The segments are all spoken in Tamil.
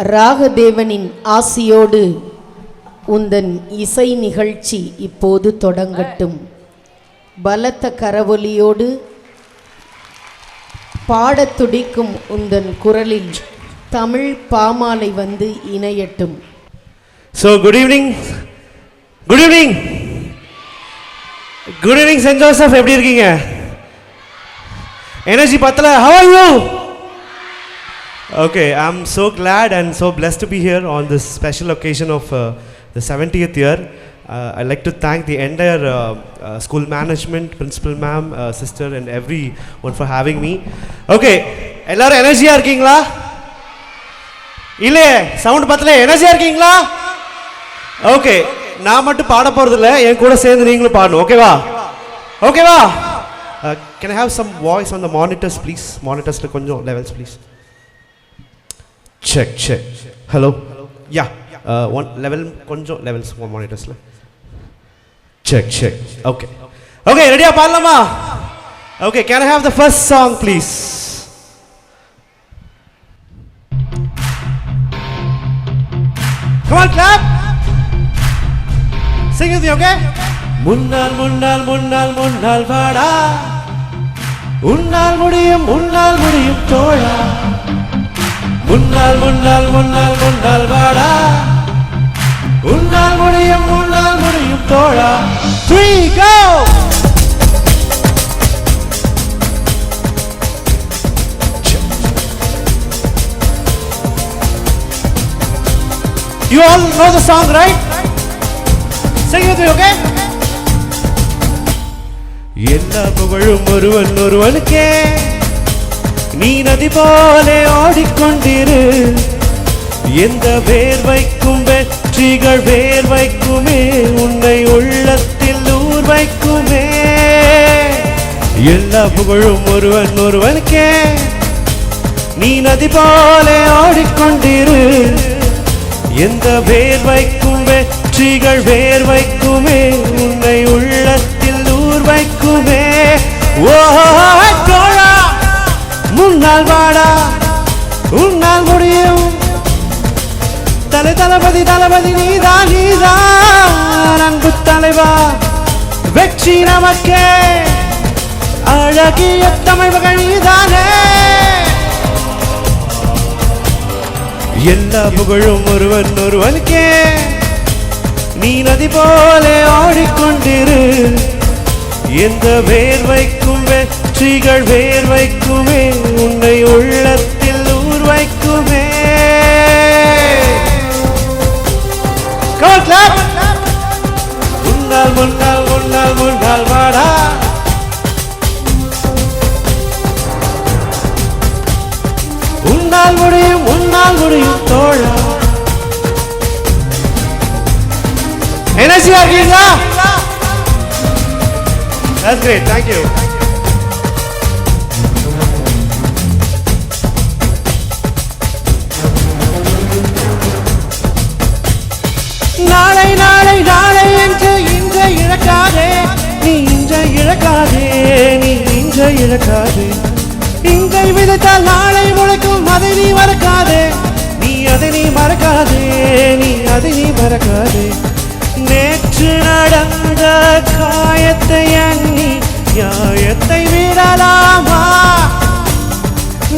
ராகதேவனின் ஆசியோடு உந்தன் இசை நிகழ்ச்சி இப்போது தொடங்கட்டும். பலத்த கரவொலியோடு பாடத் துடிக்கும் உந்தன் குரலில் தமிழ் பாமாலை வந்து இணையட்டும். So good evening St. Joseph, எப்படி இருக்கீங்க? எனர்ஜி பத்தல. How are you? Okay, I'm so glad and so blessed to be here on this special occasion of the 70th year. I'd like to thank the entire school management, principal ma'am, sister and everyone for having me. Okay, எல்லாரும் எனர்ஜியா இருக்கீங்களா? இல்ல சவுண்ட் பத்தல. எனர்ஜியா இருக்கீங்களா? ஓகே, நான் மட்டும் பாட போறது இல்ல, என் கூட சேர்ந்து நீங்களும் பாடணும். ஓகேவா? ஓகேவா? Can I have some voice on the monitors please? Monitorsல கொஞ்சம் levels please. Check. Hello. Yeah. One level கொஞ்சம் levels monitorsல. Check. Okay. Okay, ரெடியா பாடலாமா? Okay, can I have the first song please? Come on, clap. Sing with me, okay? முன்னால் வாடா, உன்னால் முடியும் தோழா. முன்னால் வாடா, உன்னால் முடியும் தோழா. 3 go. You all know the song, right? Sing with me, okay? எல்லா புகழும் ஒருவனுக்கே, நீ நதி போலே ஓடிக்கொண்டிரு. எந்த வேர்வைக்கும் வெற்றிகள் வேர்வைக்குமே, உன்னை உள்ளத்தில் ஊர் வைக்குமே. எல்லா புகழும் ஒருவனுக்கே, நீ நதி போலே ஓடிக்கொண்டிரு. எந்த வேர்வைக்கும் வெற்றிகள் வேர்வைக்குமே, உன்னை உள்ளத்தில் ஊர் வைக்குமே. ஓ தோழா, முன்னால் வாடா, உன்னால் முடியும். தளபதி நீதான் அன்பு தலைவா. வெற்றி நமக்கே, அழகிய தமிழ் மகள் நீதானே. எல்லா புகழும் ஒருவனுக்கே, நீ நதி போலே ஓடிக்கொண்டிரு. எந்த வேர்வைக்கும் வெற்றிகள் வேர்வைக்குமே, உன்னை உள்ளத்தில் ஊர் வைக்குமே. முன்னால் வாடா, உன்னால் முடியும் தோழா. எனர்ஜியா இருக்கீங்களா? That's great, thank you. நாளை என்று இன்றை இழக்காதே, நீ இன்றை இழக்காதே. இன்றை விதைத்தால் நாளை முளைக்கும், அதை நீ மறக்காதே. நீ அதை மறக்காதே. நேற்று நடந்த காயத்தை எண்ணி நியாயத்தை விடலாமா?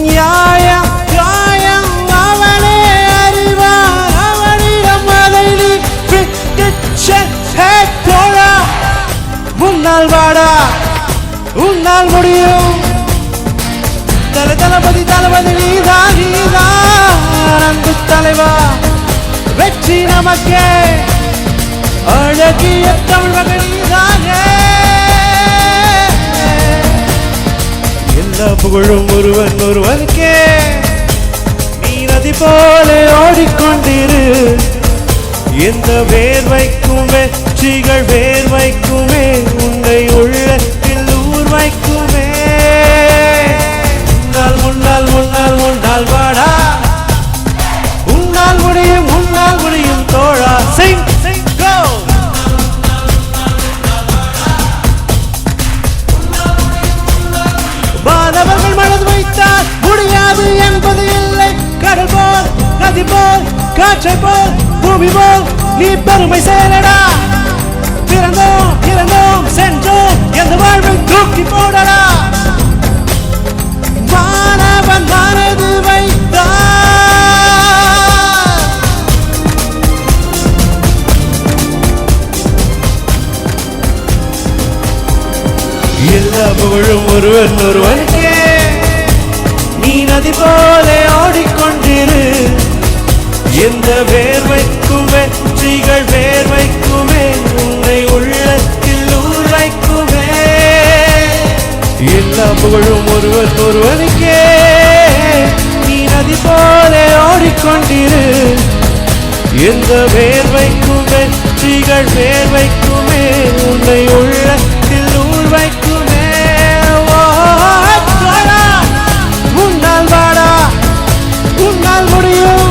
நியாயம் அவனே அறிவார், அவனிடம் அதை நீ தோழா. முன்னால் வாடா, உன்னால் முடியும். தளபதி நீதான் அன்பு தலைவா. வெற்றி நமக்கே, அழகிய தமிழ் மகள் நீதானே. எல்லா புகழும் ஒருவனுக்கே, நீ நதி போலே ஓடிக்கொண்டிரு. எந்த வேர்வைக்கும் வெற்றிகள் வேர்வைக்குமே, உன்னை உள்ளத்தில் ஊர் வைக்குமே. முன்னால் வாடா, உன்னால் முடியும் தோழா. Sing, go. மாணவர்கள் மனது வைத்தால் முடியாது என்பது இல்லை. கடல் போல் நதி போல் போல் காற்றை போல் பூமி போல் நீ பெருமை சேரடா. பிறந்தோம் இறந்தோம் சென்றோம் எந்த வாழ்வில் தூக்கி போடடா. வானவன் மனது வைத்தான் எல்லா புகழும் ஒருவன் ஒருவனுக்கே. நீ நதி போல ஓடிக்கொண்டிரு. எந்த வேர்வைக்கும் வெற்றிகள் வேர்வைக்குமே உன்னை உள்ளத்தில் ஊர்வைக்குமே. எல்லா புகழும் ஒருவன் ஒருவனுக்கே. நீ நதி போல ஓடிக்கொண்டிரு. எந்த வேர்வைக்கும் வெற்றிகள் வேர்வைக்குமே உன்னை உள்ளத்தில் ஊர்வைக்குமே. உன்னால் வாடா உன்னால் முடியும்.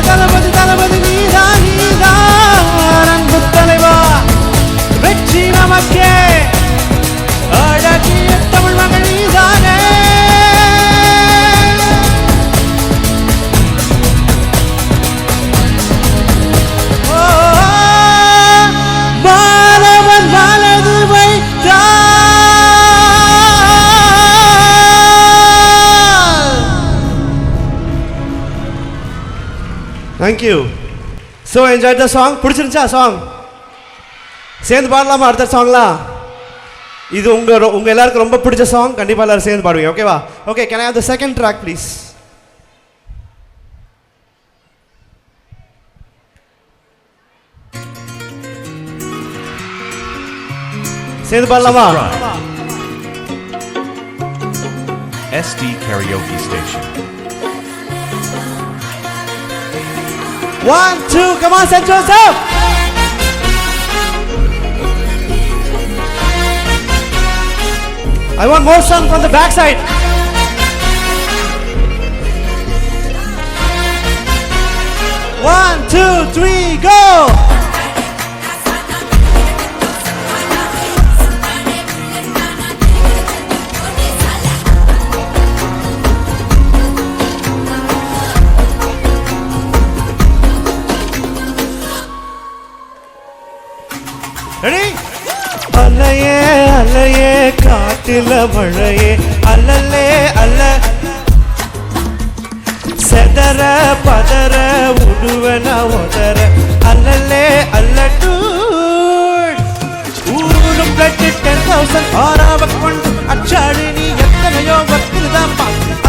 தளபதி தளபதி நீதான் நீதான் அன்பு தலைவா. வெற்றி நமக்கே அழகிய தமிழ் மகள் நீதானே. மாணவன் வலது வைத்தான். Thank you. So enjoyed the song. பிடிச்சிருந்துச்சா சாங்? சேர்ந்து பாடலாமா அடுத்த சாங்லாம்? இது உங்க எல்லாருக்கும் ரொம்ப பிடிச்ச சாங். கண்டிப்பா எல்லாரும் சேர்ந்து பாடுவீங்க. ஓகேவா? Okay, can I have the second track please? சேர்ந்து பாடலாமா? SD Karaoke Station. 1, 2, come on, set yourself. I want more sun from the backside. One, two, three, go. Ready? அலையே அலையே காட்டில மழையே அல்லலே அல்ல செதற பதற உடுவன உதற அல்லலே அல்ல டூட். ஊரும் பிளட் 10,000 ஆறாவ கொண்டு அச்சாடு நீ எத்தனையோ பத்தில் தான்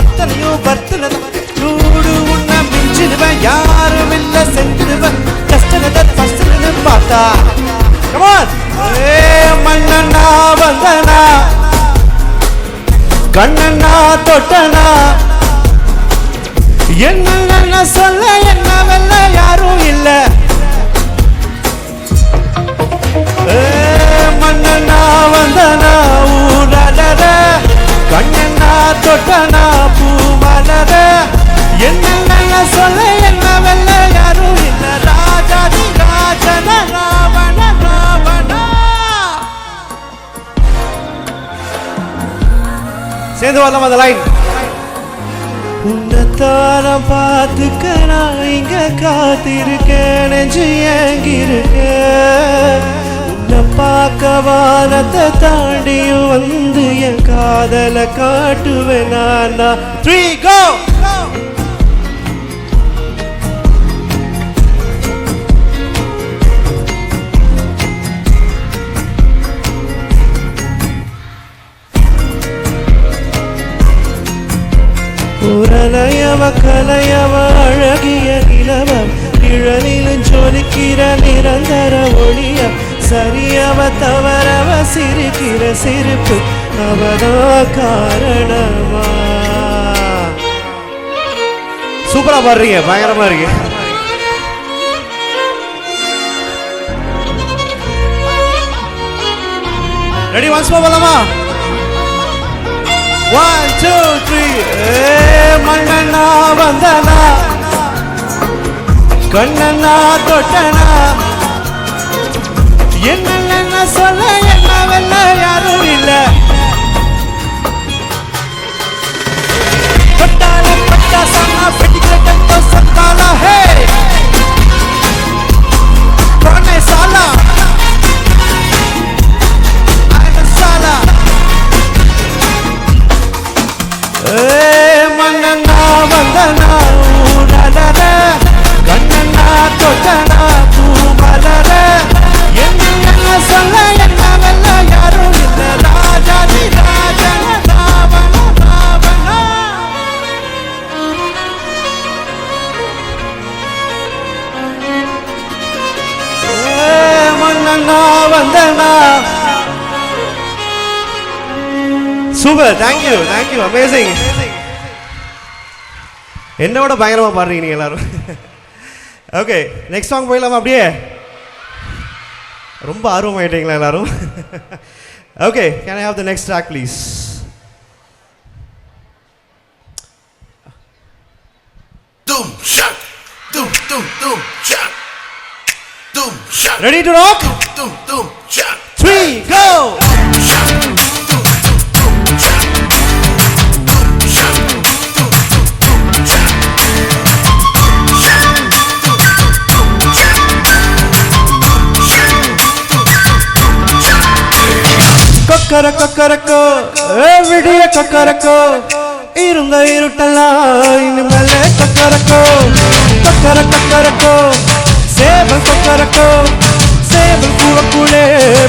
அத்தனையோ பத்தில் தான் நூடு உன்ன மிஞ்சிடுவன் யாரும் இல்ல செஞ்சிடுவன் கஷ்டத்தை பஸ்ன்னு பார்த்தா. Come on! மண்ணனா வந்தனா கண்ணனா தொட்டனா என்ன சொல்ல என்ன வெல்ல யாரும் இல்ல. மண்ணனா வந்தனா ஊரடர கண்ணனா தொட்டனா பூ மலர என்ன சொல்ல என்ன வெல்ல யாரும் இல்ல. ராஜாதி ராஜன ராவண ராவணா. சேர்ந்து வரலாம் அந்த லைன். உன்னத்தாரம் பார்த்துக்க நான் இங்க காத்திருக்கேன் நெஞ்சு ஏங்கிருக்க. உன்னை பார்க்க வானத்தை தாண்டியும் வந்து என் காதலை காட்டுவேன் நான். 3 go. உரலையவ கலையவ அழகிய நிலவ நிழலிலும் ஜொலிக்கிற நிரந்தர ஒளிய சரியவ தவறவ சிரிக்கிற சிரிப்பு அவதா காரணமா. சூப்பரா பாடுறீங்க, பயங்கரமா இருக்கு. ரெடி ஒன்ஸ் மோர் போலாமா? 1, 2, 3. மண்ணனா வந்தனா கண்ணனா தொட்டனா என்ன சொல்ல என்ன வெல்ல யாரும் இல்ல. பட்டால பட்டா சானா பெட்டிக்கிற வந்தனா. Super, thank you thank you, amazing. என்னோட பயங்கரமாக பாடுறீங்க நீங்கள் எல்லாரும். ஓகே, நெக்ஸ்ட் சாங் போயிடலாமா? அப்படியே ரொம்ப ஆர்வமாயிட்டீங்களா எல்லாரும்? Okay, can I have the next track please? Doom shot, doom doom doom shot, doom shot. Ready to rock? Doom doom shot. 3 go. Shot, doom doom doom shot, doom shot, doom doom shot, shot, doom doom shot, shot, doom shot. Kokkarakko விடிய கொக்கரக்கோ இருந்த இருட்டெல்லாம் இனிமேல கொக்கரக்கோ கொக்கரக்கோ சேவல் கொக்கரக்கோ சேவல் கூடக்கூடே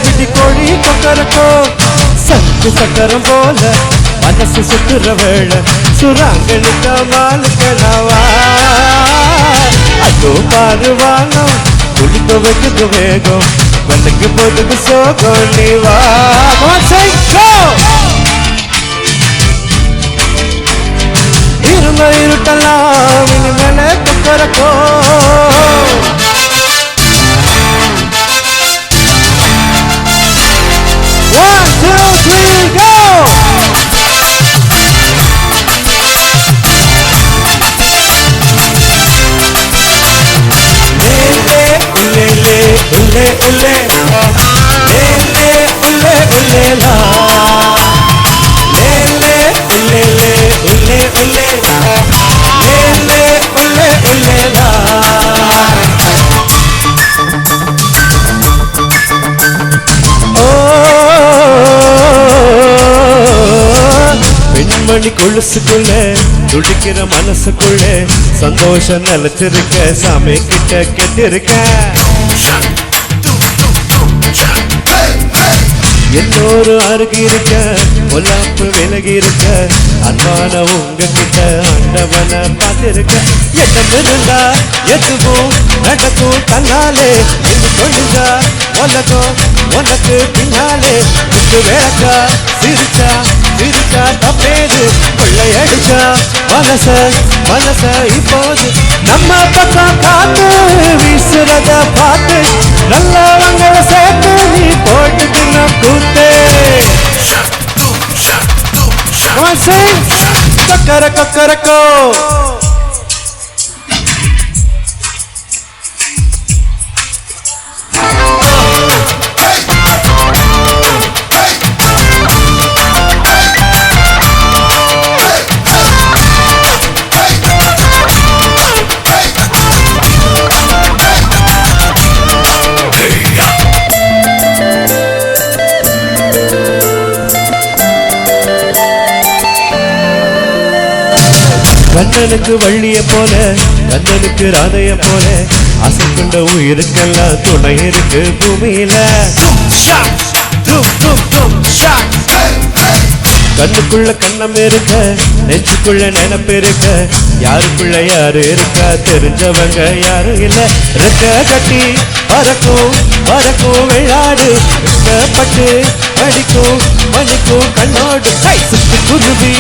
விடி கோழி கொக்கரக்கோ சங்கு சக்கரம் போல மனசு சுத்துற வேளை சுராங்கனிக்க மாலுக்கனவா அதோ பாருவானம் குளிக்க வைக்குது வேகம் வெள்ளக்கு போதுக்கு சோகம் நீ வா. இருந்த இருட்டெல்லாம் இனிமேல Kokkarakko. One, two, three, go! Ulle ulle lele ulle ulle la lele ulle ulle ulle lele ulle ulle la. பெண்மணி கொலுசுக்குள்ள துடிக்கிற மனசுக்குள்ள சந்தோஷம் நிலச்சிருக்க சாமி கிட்ட கெட்டிருக்க. என்னோரு அருகி இருக்க பொல்லாப்பு விலகி இருக்க அன்பான உங்ககிட்ட ஆண்டவன பார்த்திருக்க. எண்ணம் இருந்தா எதுவும் நடக்கும் தன்னாலே என்று சொல்லுங்க உலகம் உனக்கு பின்னாலே. குத்து விளக்கா சிரிச்சா சிரிச்சா தப்பேது கொள்ளையடிச்சா மனச இப்போது நம்ம பக்கம் காத்து வீசுறத பார்த்து நல்லவங்களை சேர்த்து நீ போட்டு தின்ன கூத்தே. கொக்கரக்கோ கண்ணனுக்கு வள்ளிய போல கண்ணனுக்கு ராதைய போல ஆசை கொண்ட உயிருக்கெல்லாம் துணை இருக்கு பூமியில. கண்ணுக்குள்ள கண்ணம் இருக்க நெஞ்சுக்குள்ள நினைப்பு இருக்க யாருக்குள்ள யாரு இருக்கா தெரிஞ்சவங்க யாரும் இல்ல. ரெக்க கட்டி பறக்கும் பறக்கும் விளையாடு இஷ்டப்பட்டு படிக்கும் மணிக்கும் கண்ணோடு சுத்து குருவி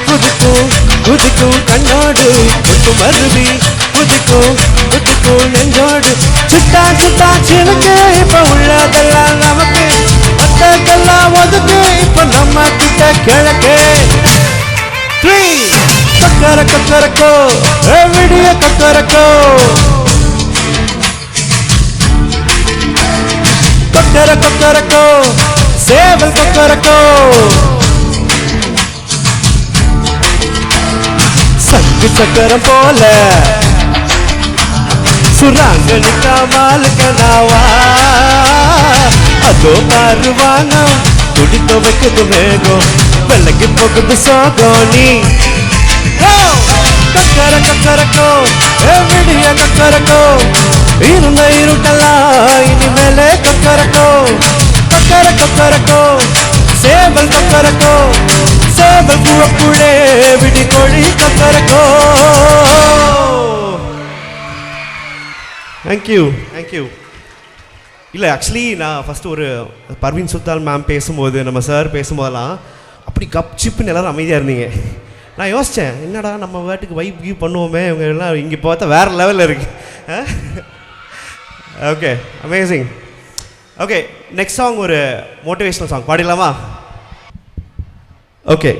குதிக்கும் குதிக்கும் கண்ணோடு குத்து மருவி குதிக்கும் குதிக்கும் நெஞ்சோடு. சுட்டா சுட்டா சினுக்கு இப்ப உள்ளதெல்லாம் நமக்கு மத்ததெல்லாம் ஒதுக்கு இப்ப நம்ம கிட்ட கிழக்கு. கொக்கரக்கோ விடிய கொக்கரக்கோ கொக்கரக்கோ சேவல் கொக்கரக்கோ சங்கு சக்கரம் போல சுராங்கனிக்க மாலுக்கனாவா. அதோ பாருவானம் துடிக்க வைக்குது வேகம் வெள்ளக்கு போகுது சோகம் நீ. கொக்கரக்கோ விடிய கொக்கரக்கோ இருந்த இருட்டெல்லாம் இனிமேலே கொக்கரக்கோ கொக்கரக்கோ சேவல் கொக்கரக்கோ சேவல் கூடக்கூடே விடி கோழி கொக்கரக்கோ. Thank you. இல்லை ஆக்சுவலி நான் ஃபஸ்ட்டு ஒரு பர்வீன் சுல்தான் மேம் பேசும்போது நம்ம சார் பேசும்போதெல்லாம் அப்படி கப் சிப்புன்னு எல்லோரும் அமைதியாக இருந்தீங்க. நான் யோசித்தேன், என்னடா நம்ம வாட்டுக்கு வைப் கிவ் பண்ணுவோமே, இவங்க எல்லாம் இங்கே பார்த்தா வேறு லெவலில் இருக்கு. Okay, amazing. Okay, next song ஒரு மோட்டிவேஷ்னல் சாங் பாடிடலாமா? ஓகே,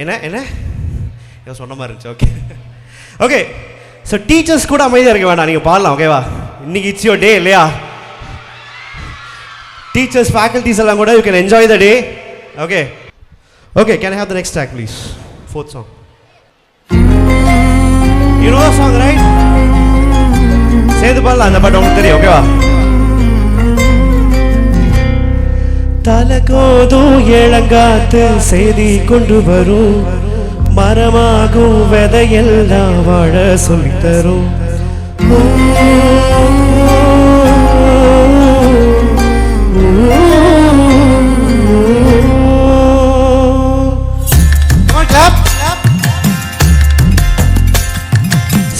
என்ன என்ன ஏதோ சொன்ன மாதிரி இருந்துச்சு. ஓகே ஓகே, ஸோ டீச்சர்ஸ் கூட அமைதியாக இருக்க வேண்டாம், நீங்கள் பாடலாம். ஓகேவா? இன்னைக்கு இட்ஸ் யோர் டே இல்லையா? டீச்சர்ஸ் ஃபேக்கல்டிஸ் எல்லாம் கூட you can enjoy the day. Okay okay, can I have the next track please? Fourth song. You know song right? சேர்ந்து பாடலாம், அந்த பாட்டு உங்களுக்கு தெரியும். ஓகேவா? தலகோதும் இளங்காத்து செய்தி கொண்டு வரும், மரமாகும் விதையெல்லாம் வாழ சொல்லித்தரும்.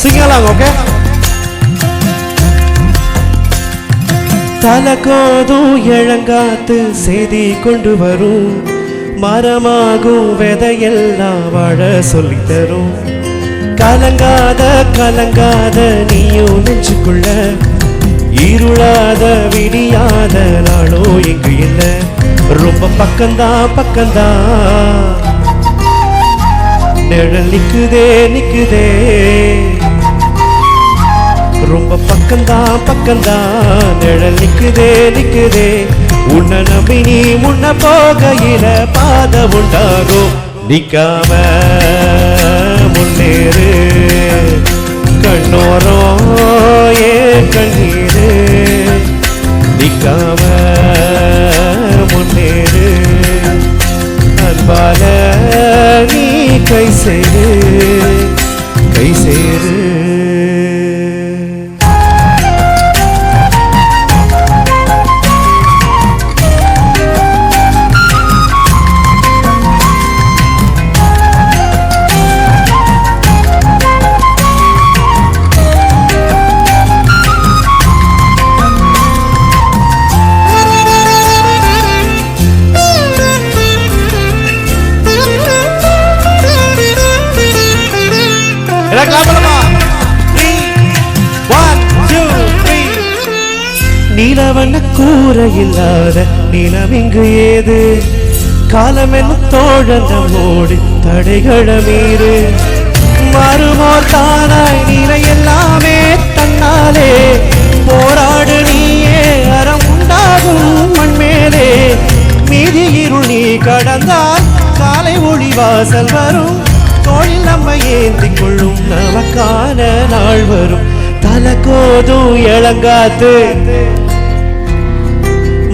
Sing along, okay? தலகோதும் இளங்காத்து செய்தி கொண்டு வரும், மரமாகும் விதையெல்லாம் வாழ சொல்லித்தரும். கலங்காத கலங்காத நீயும் நெஞ்சுக்குள்ள, இருளாத விடியாத நாளோ எங்கு இல்லை. ரொம்ப பக்கம்தான் பக்கம்தான், நிழல் நிக்குதே நிக்குதே. ரொம்ப பக்கம்தான் பக்கம்தான், நிழல் நிக்குதே நிக்குதே. உன்னை நம்பி நீ முன்ன போகையில பாத உண்டாகும். நிக்காம முன்னேறு, கண்ணோரம் ஏ கண்ணீரு. நிக்காம முன்னேறு, அன்பால நீ கை சேரு கை சேரு. நிலவன கூற இல்லாத நிலம் இங்கு ஏது, காலமென தோழன் நம்மோடு தடைகள மீறு. மறுமோர் தானாய் நிலை எல்லாமே தன்னாலே, போராடு நீயே அறம் உண்டாகும் மண்மேலே. மீதி இருள் நீ கடந்தால் காலை ஒளி வாசல் வரும், தோளில் நம்மை ஏந்திக் கொள்ளும் நமக்கான நாள் வரும். தலகோதும் இளங்காத்து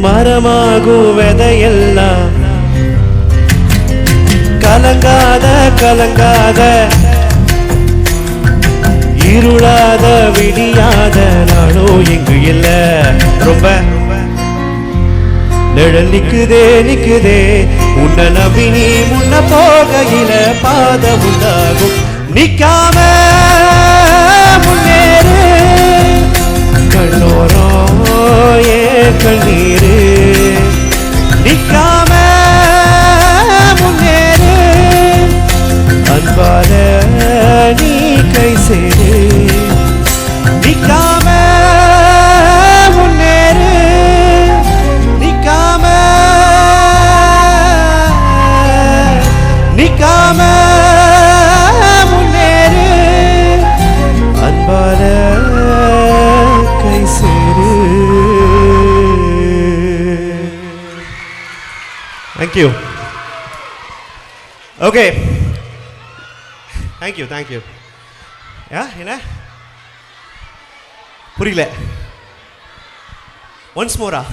மரமாகும் விதையெல்லாம், கலங்காத கலங்காத இருளாத விடியாத நாளோ எங்கு இல்ல. ரொம்ப நிழல் நிக்குதே நிக்குதே, உன்னை நம்பி நீ முன்ன போகையில பாத உண்டாகும். நிக்காம முன்னேறு, கண்ணோரம் ஏ கண்ணீரு. நிக்காம முன்னேறு, அன்பால நீ கை சேரு. நிக்காம முன்னேறு, நிக்காம நிக்காம முன்னேறு, அன்பால கை சேரு. Thank you. Okay. Thank you, thank you. என்ன புரியல? ஒன்ஸ் மோரா?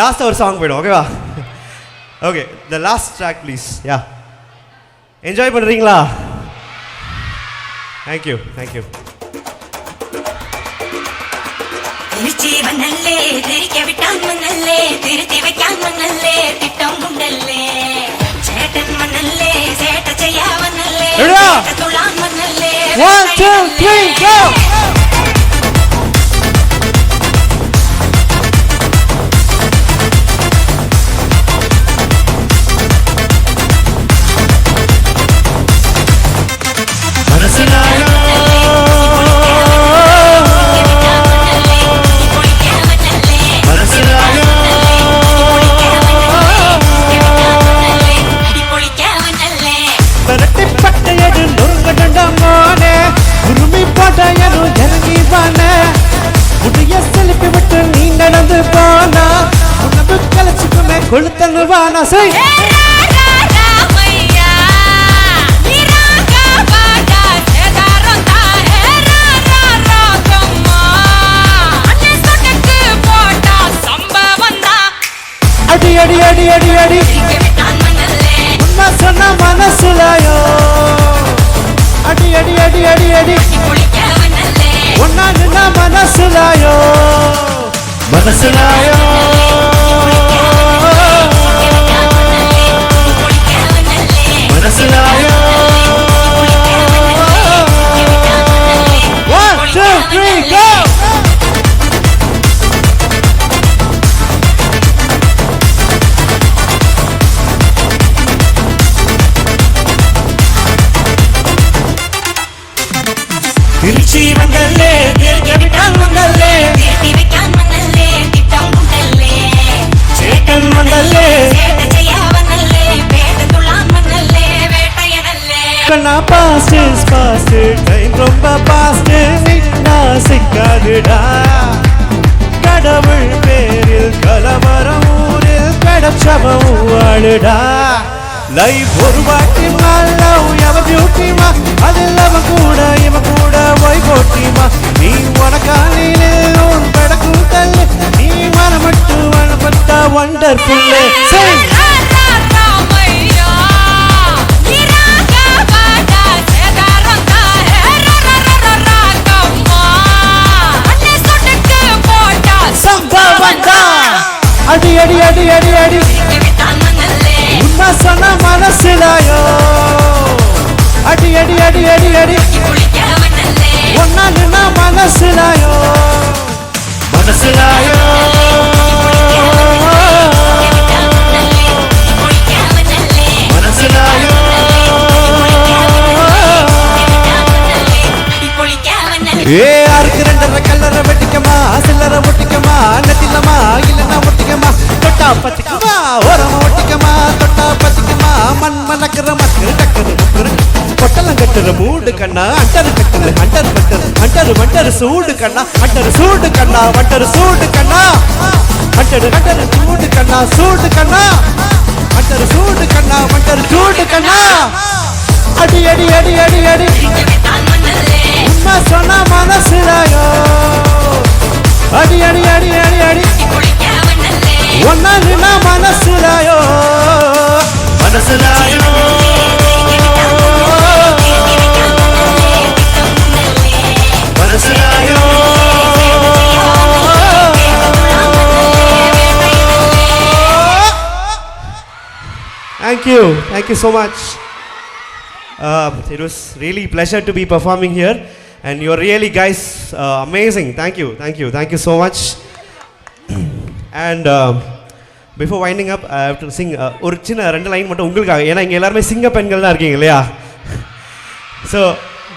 லாஸ்ட் ஒரு சாங் போயிடும். ஓகேவா? Okay, the last track please. Yeah, enjoy பண்ணுறீங்களா? Thank you thank you. திருச்சிவனல்லே திரிக்க விட்டான் மண்ணல்லே, திருத்தி வைக்கான் மண்ணல்லே, திட்டம் உண்டல்லே. சேட்டன் மண்ணல்லே, சேட்ட செய்யாவனல்லே, துளான் மண்ணல்லே. 1 2 3 go. கொளுத்தன்னு வானா செய் அடி அடி அடி அடி அடி உன்ன சொன்ன மனசுலாயோ அடி அடி அடி அடி அடி ஒன்னா நின்ன மனசுலாயோ மனசுலாயோ மனசுலாயோ 1 2 3 go திருச்சி மங்கல்லே திருக்கவிட்டான் மங்கல்லே சேட்டன் மங்கல்லே கண்ணா பாஸ்ட் இஸ் பாஸ்ட் டைம் ரொம்ப பாஸ்ட் நின்னா சிக்காதுடா கடவுள் பேரில் கலவரம் ஊரில் கடச்சவம் வாழுடா லைஃப் ஒரு வாட்டி லவ் எவ பியூட்டிமா அதில் அவன் கூட இவன் கூட போய் போட்டிமா நீ உனக்காலில் உன் படக்கும் தள்ளு நீ மனமட்டு வனப்பட்ட வண்டர்ஃபுல் அடி அடி அடி அடி அடி உன்ன சொன்ன மனசுலாயோ அடி அடி அடி அடி அடி ஒன்னா நின்ன மனசுலாயோ மனசுலாயோ மனசுலாயோ யாருக்கு ரெண்டரை கல்லறை வெட்டிக்கமா சில்லறை ஒட்டிக்கமா நெத்திலமா இல்லைன்னா ஒட்டிக்கமா தொட்டா பத்திக்கமா ஓரமா ஒட்டிக்கமா தொட்டா பத்திக்கமா மண் மணக்கிற மக்கள் டக்கரு பொட்டலம் கட்டுற மூடு கண்ணா அண்டரு கட்டுற அண்டர் மண்டர் அண்டரு மண்டரு சூடு கண்ணா அண்டரு சூடு கண்ணா வண்டரு சூடு கண்ணா அண்டரு அண்டரு சூடு கண்ணா சூடு கண்ணா அண்டரு சூடு கண்ணா வண்டரு சூடு கண்ணா அடி அடி அடி அடி அடி உன்ன சொன்ன மனசுலாயோ அடி அடி அடி அடி அடி ஒன்னா நின்ன மனசுலாயோ மனசுலாயோ மனசுலாயோ Thank you so much. It was really pleasure to be performing here, and you're really guys amazing. Thank you so much. And before winding up, I have to sing ஒரு சின்ன ரெண்டு லைன் மட்டும் உங்களுக்காக, ஏன்னா இங்கே எல்லாருமே சிங்க பெண்கள் தான் இருக்கீங்க இல்லையா? So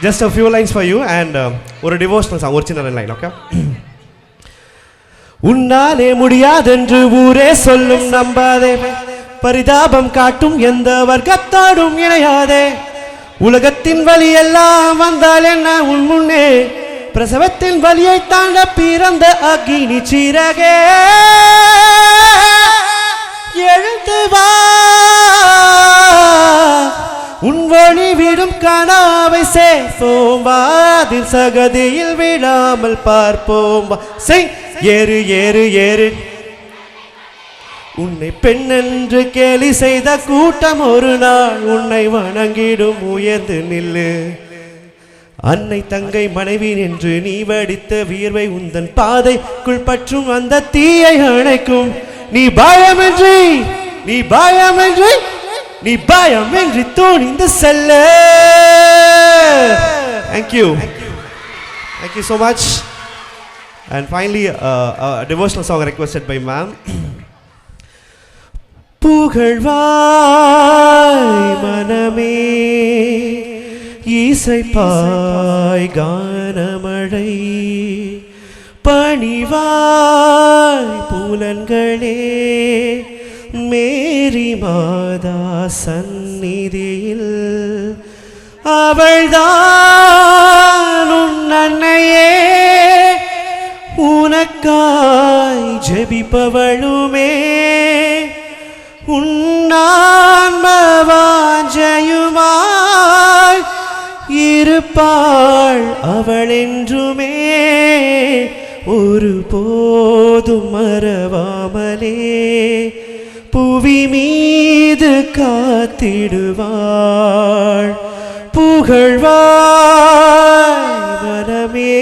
just a few lines for you, and ஒரு devotional song, ஒரு சின்ன ரெண்டு லைன், okay? உன்னாலே முடியாதென்று ஊரே சொல்லும் நம்பாதே, பரிதாபம் காட்டும் எந்த வர்க்கத்தோடும் இணையாதே, உலகத்தின் வலி எல்லாம் வந்தால் என்ன உன் முன்னே, பிரசவத்தின் வலியை தாண்ட பிறந்த அக்னி சிறகே, எழுந்து வா உன் வழி விடும் கனாவை சேர்ப்போம் வா, அதில் சகதியில் விடாமல் பார்ப்போம் வா, செய் ஏறு ஏறு ஏறு, உன்னை பெண் என்று கேலி செய்த கூட்டம் ஒரு நாள் உன்னை வணங்கிடும், உயர்ந்து நில்லு, அன்னை தங்கை மனைவி என்று நீ வடித்த வியர்வை உந்தன் பாதைக்குள் பற்றும் அந்த தீயை அணைக்கும், நீ பயமின்றி நீ பயமின்றி நீ பயமின்றி துணிந்து செல்ல. Thank you so much. And finally a devotional song requested by ma'am. புகழ்வாய் மனமே இசைப்பாய் கானமழை, பணிவாய் புலன்களே மேரி மாதா சந்நிதியில், அவள்தான் உன் அன்னையே, உனக்காய் ஜெபிப்பவளுமே உன்னான்ம வாஞ்சையுமாய் இருப்பாள் அவள் என்றுமே ஒரு போதும் மறவாமலே புவி மீது காத்திடுவாள் புகழ்வாய் மனமே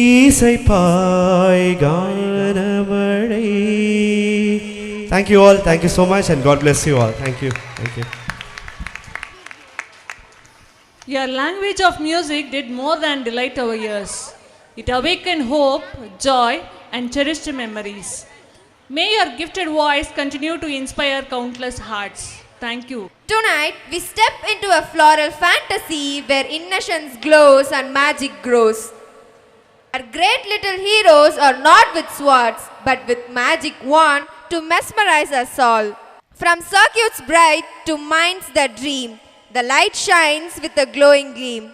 இசைப்பாய் கானமழை. Thank you all. Thank you so much and God bless you all. Thank you. Thank you. Your language of music did more than delight our ears. It awakened hope, joy, and cherished memories. May your gifted voice continue to inspire countless hearts. Thank you. Tonight, we step into a floral fantasy where innocence glows and magic grows. Our great little heroes are not with swords, but with magic wand to mesmerize us all. From circuits bright to minds that dream, the light shines with a glowing gleam.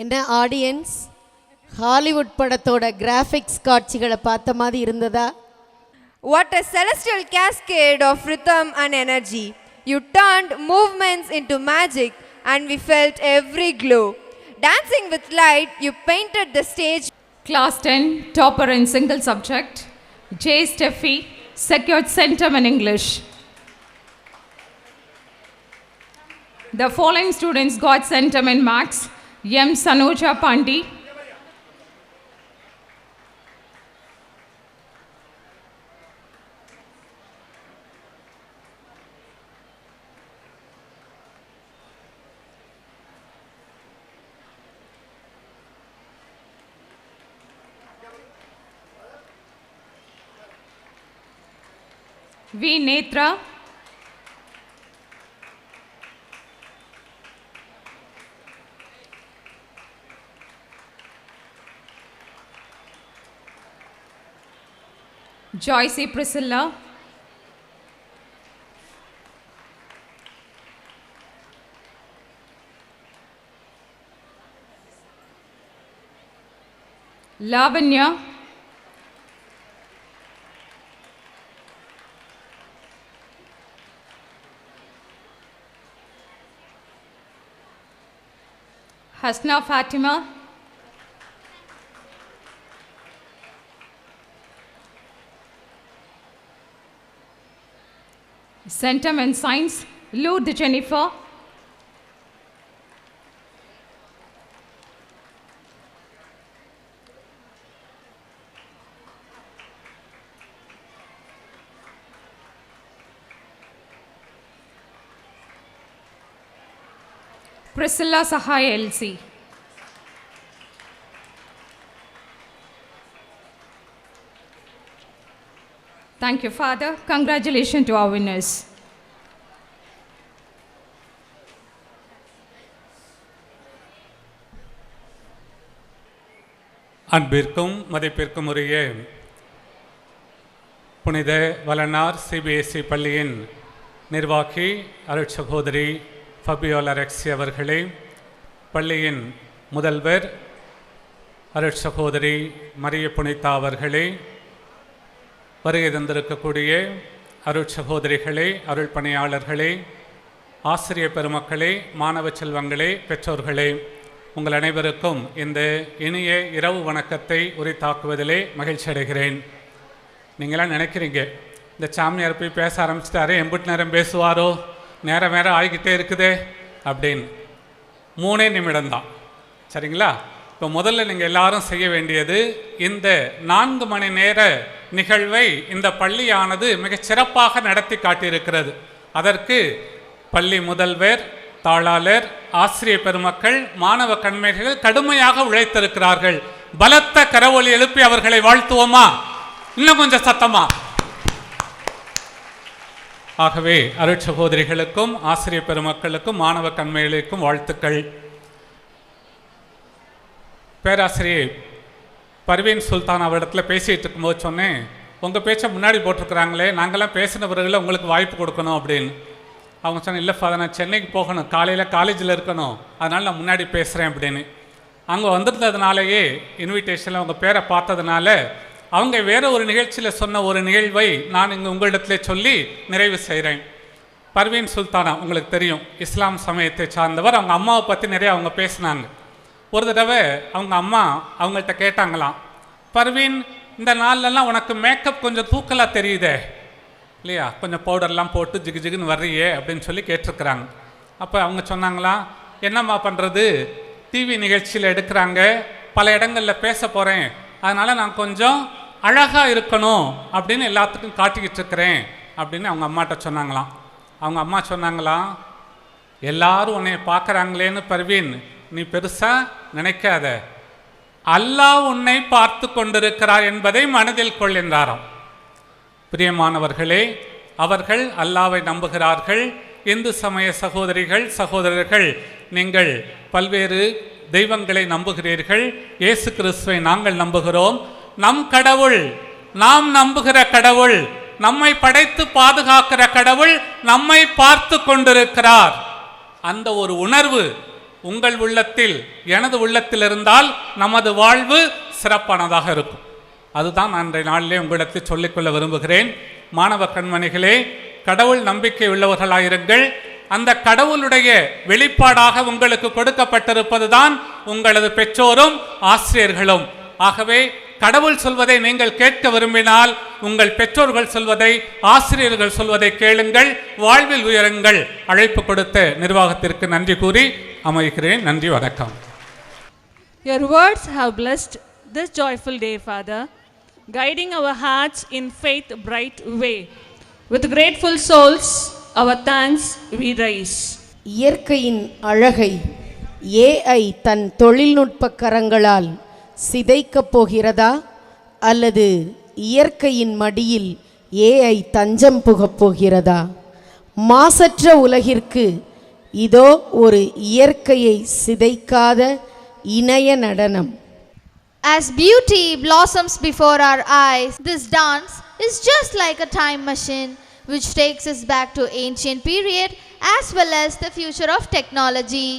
என்ன ஆடியன்ஸ், ஹாலிவுட் படத்தோட கிராஃபிக்ஸ் காட்சிகளை பார்த்த மாதிரி இருந்ததா? What a celestial cascade of rhythm and energy. You turned movements into magic and we felt every glow. Dancing with light, you painted the stage. Class 10, topper in single subject, J. Steffi, secured centum in English. The following students got centum in Maths: M. Sanoja Pandi, V. Netra, Joyce Priscilla, Lavanya, Hasna Fatima, centum in Science, Lourdes Jennifer, Priscilla Sahaya LC. Thank you, Father. Congratulations to our winners. அன்பிற்கும் மதிப்பிற்கும் உரிய புனித வளனார் சிபிஎஸ்இ பள்ளியின் நிர்வாகி அருட்சகோதரி ஃபபியோலா ரெக்ஸி அவர்களே, பள்ளியின் முதல்வர் அருட்சகோதரி மரிய புனிதா அவர்களே, வருகை தந்திருக்கக்கூடிய அருட்சகோதரிகளே, அருள் பணியாளர்களே, ஆசிரியர் பெருமக்களே, மாணவ செல்வங்களே, பெற்றோர்களே, உங்கள் அனைவருக்கும் இந்த இனிய இரவு வணக்கத்தை உரித்தாக்குவதிலே மகிழ்ச்சி அடைகிறேன். நீங்களாம் நினைக்கிறீங்க, இந்த சாமியார் போய் பேச ஆரம்பிச்சிட்டாரு, எம்பிட்டு நேரம் பேசுவாரோ, நேரம் வேறு ஆகிக்கிட்டே இருக்குதே அப்படின்னு. 3 நிமிடம்தான், சரிங்களா? இப்போ முதல்ல நீங்கள் எல்லாரும் செய்ய வேண்டியது, இந்த 4 மணி நேர நிகழ்வை இந்த பள்ளியானது மிகச் சிறப்பாக நடத்தி காட்டியிருக்கிறது. அதற்கு பள்ளி முதல்வர், தாளாளர், ஆசிரியர் பெருமக்கள், மாணவ கண்மைகள் கடுமையாக உழைத்திருக்கிறார்கள். பலத்த கரவொலி எழுப்பி அவர்களை வாழ்த்துவோமா? இன்னும் கொஞ்சம் சத்தமா. ஆகவே அருட்சகோதரிகளுக்கும் ஆசிரியர் பெருமக்களுக்கும் மாணவ கண்மைகளுக்கும் வாழ்த்துக்கள். பேராசிரியர் பர்வீன் சுல்தான் அவரிடத்தில் பேசிகிட்டு இருக்கும்போது சொன்னேன், உங்கள் பேச்சை முன்னாடி போட்டிருக்கிறாங்களே, நாங்கள்லாம் பேசினவர்களை உங்களுக்கு வாய்ப்பு கொடுக்கணும் அப்படின்னு. அவங்க சொன்னேன், இல்லை ஃபாதர், நான் சென்னைக்கு போகணும், காலையில் காலேஜில் இருக்கணும், அதனால் நான் முன்னாடி பேசுகிறேன் அப்படின்னு. அங்கே வந்திருந்ததுனாலேயே இன்விடேஷனில் அவங்க பேரை பார்த்ததுனால அவங்க வேறு ஒரு நிகழ்ச்சியில் சொன்ன ஒரு நிகழ்வை நான் இங்கே உங்களிடத்துல சொல்லி நிறைவு செய்கிறேன். பர்வீன் சுல்தானா உங்களுக்கு தெரியும், இஸ்லாம் சமயத்தை சார்ந்தவர். அவங்க அம்மாவை பற்றி நிறைய அவங்க பேசினாங்க. ஒரு தடவை அவங்க அம்மா அவங்கள்ட்ட கேட்டாங்களாம், பர்வீன், இந்த நாள்லலாம் உனக்கு மேக்கப் கொஞ்சம் தூக்கலாக தெரியுதே இல்லையா, கொஞ்சம் பவுடர்லாம் போட்டு ஜிகு ஜிகுன்னு வர்றியே அப்படின்னு சொல்லி கேட்டிருக்கிறாங்க. அப்போ அவங்க சொன்னாங்களாம், என்னம்மா பண்ணுறது, டிவி நிகழ்ச்சியில் எடுக்கிறாங்க, பல இடங்களில் பேச போகிறேன், அதனால் நான் கொஞ்சம் அழகாக இருக்கணும் அப்படின்னு எல்லாத்துக்கும் காட்டிக்கிட்டு இருக்கிறேன் அப்படின்னு அவங்க அம்மாட்ட சொன்னாங்களாம். அவங்க அம்மா சொன்னாங்களாம், எல்லாரும் உன்னை பார்க்குறாங்களேன்னு பர்வீன் நீ பெருசாக நினைக்காத, அல்லாஹ் உன்னை பார்த்து கொண்டிருக்கிறார் என்பதை மனதில் கொள் என்றாராம். பிரியமானவர்களே, அவர்கள் அல்லாவை நம்புகிறார்கள். இந்து சமய சகோதரிகள் சகோதரர்கள், நீங்கள் பல்வேறு தெய்வங்களை நம்புகிறீர்கள். இயேசு கிறிஸ்துவை நாங்கள் நம்புகிறோம். நம் கடவுள், நாம் நம்புகிற கடவுள், நம்மை படைத்து பாதுகாக்கிற கடவுள் நம்மை பார்த்து கொண்டிருக்கிறார். அந்த ஒரு உணர்வு உங்கள் உள்ளத்தில் எனது உள்ளத்தில் இருந்தால் நமது வாழ்வு சிறப்பானதாக இருக்கும். அதுதான் நான் இன்றைய நாளிலே உங்களிடத்தில் சொல்லிக்கொள்ள விரும்புகிறேன். மாணவ கண்மணிகளே, கடவுள் நம்பிக்கை உள்ளவர்களாயிருங்கள். அந்த கடவுளுடைய வெளிப்பாடாக உங்களுக்கு கொடுக்கப்பட்டிருப்பது தான் உங்களது பெற்றோரும் ஆசிரியர்களும். ஆகவே கடவுள் சொல்வதை நீங்கள் கேட்க விரும்பினால் உங்கள் பெற்றோர்கள் சொல்வதை, ஆசிரியர்கள் சொல்வதை கேளுங்கள், வாழ்வில் உயருங்கள். அழைப்பு கொடுத்த நிர்வாகத்திற்கு நன்றி கூறி அமைகிறேன். நன்றி, வணக்கம். Your words have blessed this joyful day, Father, guiding our hearts in faith bright way. With grateful souls, our thanks we raise. இயற்கையின் அழகை ஏஐ தன் தொழில்நுட்ப கரங்களால் சிதைக்கப் போகிறதா, அல்லது இயற்கையின் மடியில் ஏஐ தஞ்சம் புகப் போகிறதா? மாசற்ற உலகிற்கு இதோ ஒரு இயற்கையை சிதைக்காத இணைய நடனம். As beauty blossoms before our eyes, this dance is just like a time machine which takes us back to ancient period as well as the future of technology.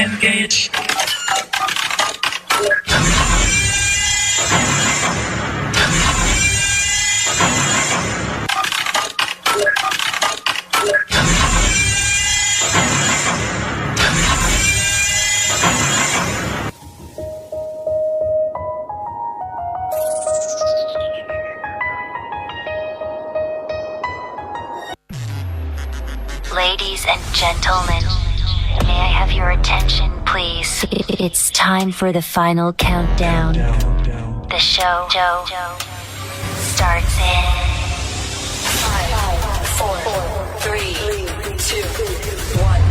Engage. Ladies and gentlemen, may I have your attention, please? It's time for the final countdown. The show starts in 5, 4, 3, 2, 1.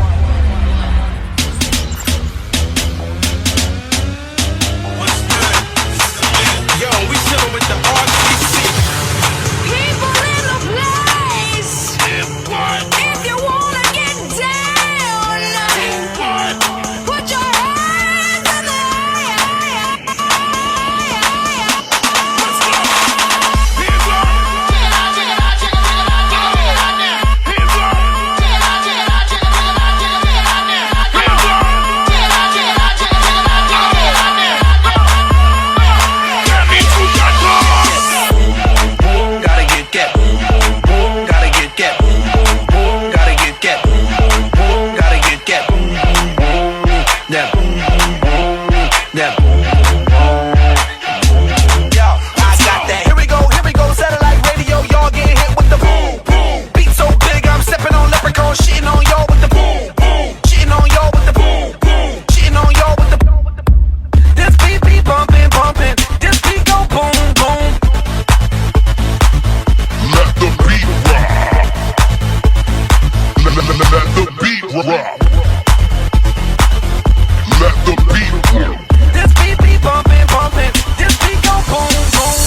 Yo, we chillin' with the RTC. People in the place. If you wanna get down, put your hands in the air. that boom, boom, boom. Yo, I got that. Here we go, satellite radio. Y'all getting hit with the boom, boom. Beat so big, I'm stepping on leprechaun, shitting on y'all with the boom, boom. Shitting on y'all with the boom, boom. Shitting on y'all with the boom. This beat be bumping, bumping. This beat go boom, boom. Let the beat rock. Let the beat rock. Let the beat rock. This beat be bumping, bumping. This beat go boom, boom.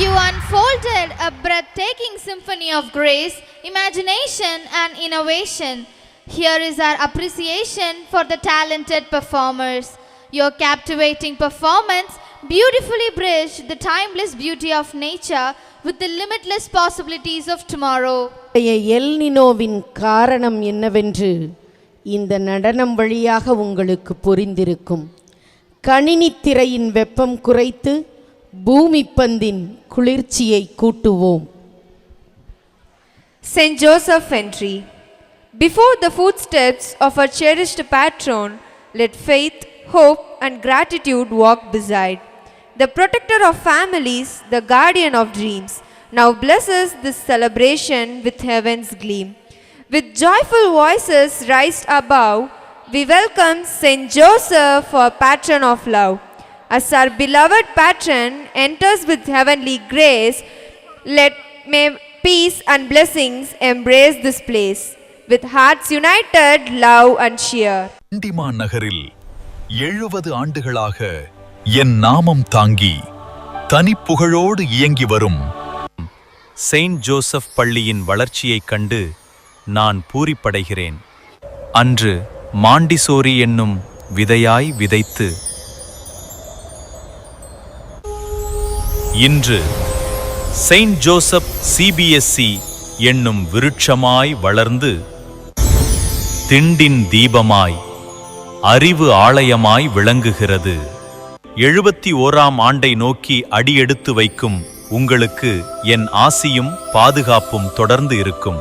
You unfolded a breathtaking symphony of grace, imagination, and innovation. Here is our appreciation for the talented performers. Your captivating performance beautifully bridged the timeless beauty of nature with the limitless possibilities of tomorrow. El நினோவின் காரணம் என்னவென்று இந்த நடனம் வழியாக உங்களுக்கு புரிந்திருக்கும். கணினி திரையின் வெப்பம் குறைத்து பூமி பந்தின் குளிர்ச்சியை கூட்டுவோம். St. Joseph entry. Before the footsteps of our cherished patron, let faith, hope, and gratitude walk beside. The protector of families, the guardian of dreams, now blesses this celebration with heaven's gleam. With joyful voices raised above, we welcome St. Joseph, our patron of love. As our beloved patron enters with heavenly grace, may peace and blessings embrace this place. With hearts united, love and cheer. Demon நகரில் 70 ஆண்டுகளாக என் நாமம் தாங்கி தனிப்புகழோடு இயங்கி வரும் செயின்ட் ஜோசப் பள்ளியின் வளர்ச்சியைக் கண்டு நான் பூரிப்படைகிறேன். அன்று மாண்டிசோரி என்னும் விதையாய் விதைத்து இன்று செயின்ட் ஜோசப் சிபிஎஸ்இ என்னும் விருட்சமாய் வளர்ந்து திண்டின் தீபமாய் அறிவு ஆலயமாய் விளங்குகிறது. 71ஆம் ஆண்டை நோக்கி அடியெடுத்து வைக்கும் உங்களுக்கு என் ஆசியும் பாதுகாப்பும் தொடர்ந்து இருக்கும்.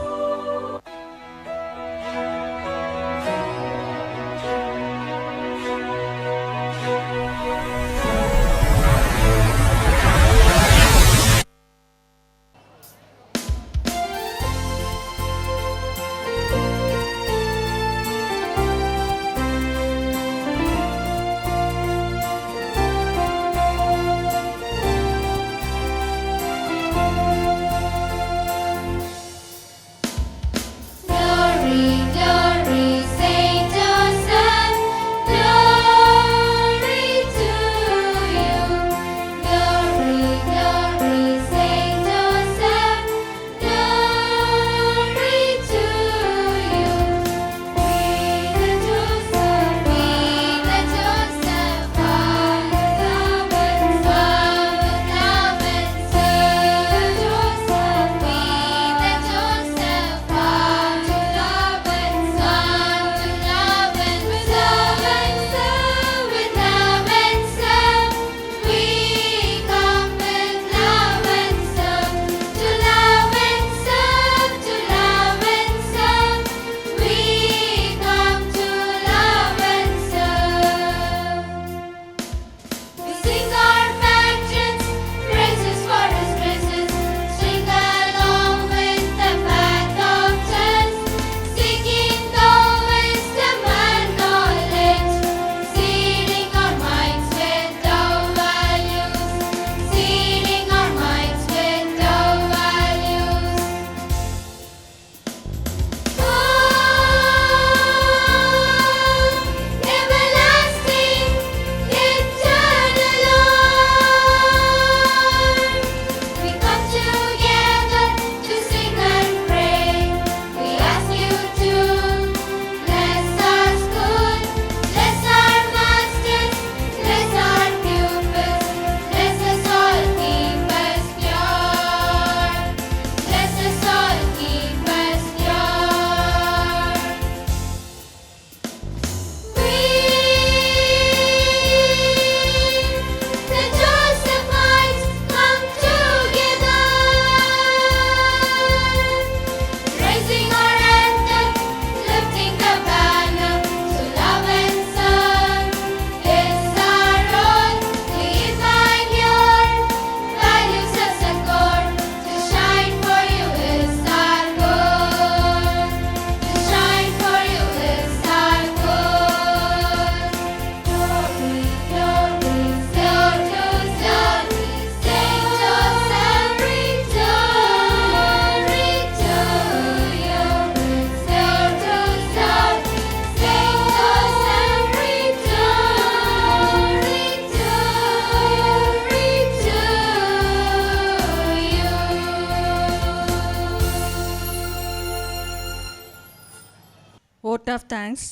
of thanks.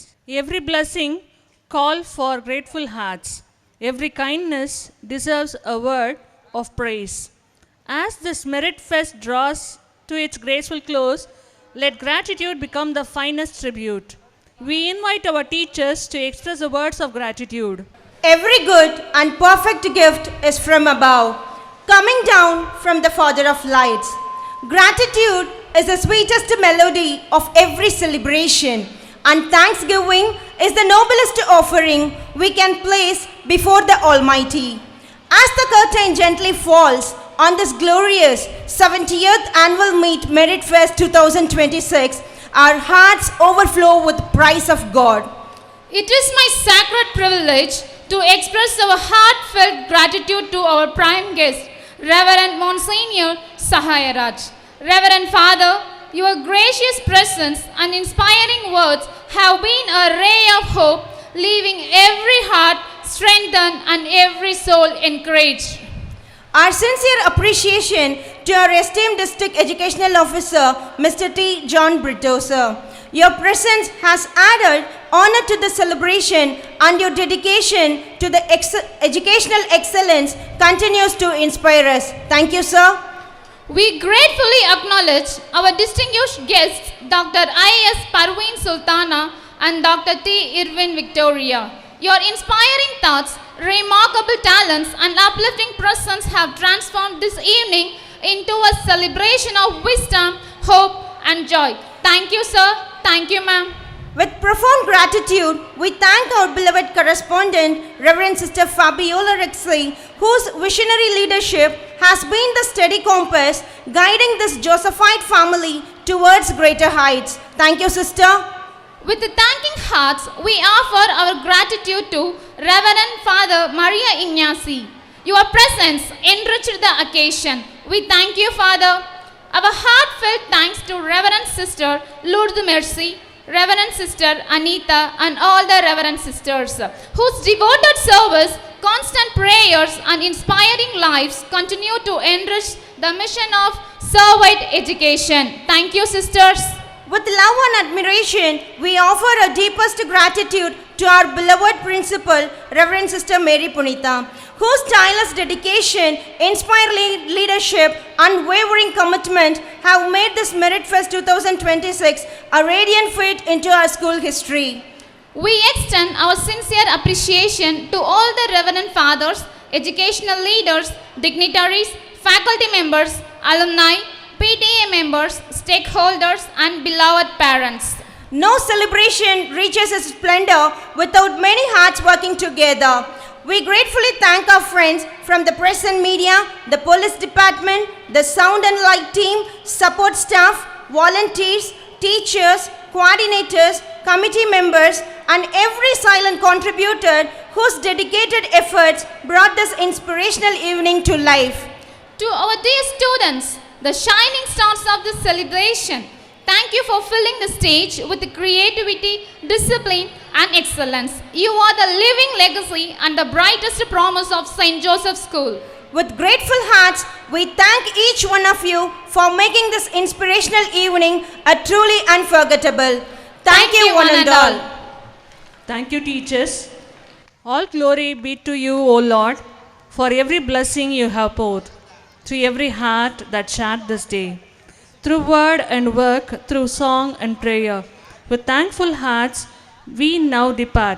Every blessing calls for grateful hearts. Every kindness deserves a word of praise. As this Merit Fest draws to its graceful close, let gratitude become the finest tribute. We invite our teachers to express the words of gratitude. Every good and perfect gift is from above, coming down from the Father of lights. Gratitude is the sweetest melody of every celebration, and thanksgiving is the noblest offering we can place before the Almighty. As the curtain gently falls on this glorious 70th Annual Merit Fest 2026, our hearts overflow with praise of God. It is my sacred privilege to express our heartfelt gratitude to our prime guest, Reverend Monsignor Sahayaraj. Reverend Father, your gracious presence and inspiring words have been a ray of hope, leaving every heart strengthened and every soul encouraged. Our sincere appreciation to our esteemed District Educational Officer, Mr. T. John Brito, sir. Your presence has added honor to the celebration, and your dedication to the educational excellence continues to inspire us. Thank you, sir. We gratefully acknowledge our distinguished guests, Dr. I.S. Parveen Sultana and Dr. T. Irwin Victoria. Your inspiring thoughts, remarkable talents, and uplifting presence have transformed this evening into a celebration of wisdom, hope, and joy. Thank you, sir. Thank you, ma'am. With profound gratitude, we thank our beloved correspondent, Reverend Sister Fabiola Rexley, whose visionary leadership has been the steady compass guiding this Josephite family towards greater heights. Thank you, sister. With the thanking hearts, we offer our gratitude to Reverend Father Maria Ignacy. Your presence enriched the occasion. We thank you, Father. Our heartfelt thanks to Reverend Sister Lourdes Mercy, Reverend Sister Anita, and all the Reverend Sisters, whose devoted service, constant prayers, and inspiring lives continue to enrich the mission of Servite education. Thank you, sisters. With love and admiration, we offer our deepest gratitude to our beloved principal, Reverend Sister Mary Punita, whose tireless dedication, inspiring leadership, and unwavering commitment have made this Merit Fest 2026 a radiant feat into our school history. We extend our sincere appreciation to all the Reverend Fathers, educational leaders, dignitaries, faculty members, alumni, PTA members, stakeholders, and beloved parents. No celebration reaches its splendor without many hearts working together. We gratefully thank our friends from the press and media, the police department, the sound and light team, support staff, volunteers, teachers, coordinators, committee members, and every silent contributor whose dedicated efforts brought this inspirational evening to life. To our dear students, the shining stars of this celebration, thank you for filling the stage with creativity, discipline, and excellence. You are the living legacy and the brightest promise of St. Joseph's School. With grateful hearts, we thank each one of you for making this inspirational evening a truly unforgettable. Thank you, one and all. Thank you, teachers. All glory be to you, O Lord, for every blessing you have poured to every heart that shared this day, through word and work, through song and prayer. With thankful hearts, we now depart,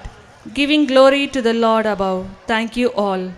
giving glory to the Lord above. Thank you all.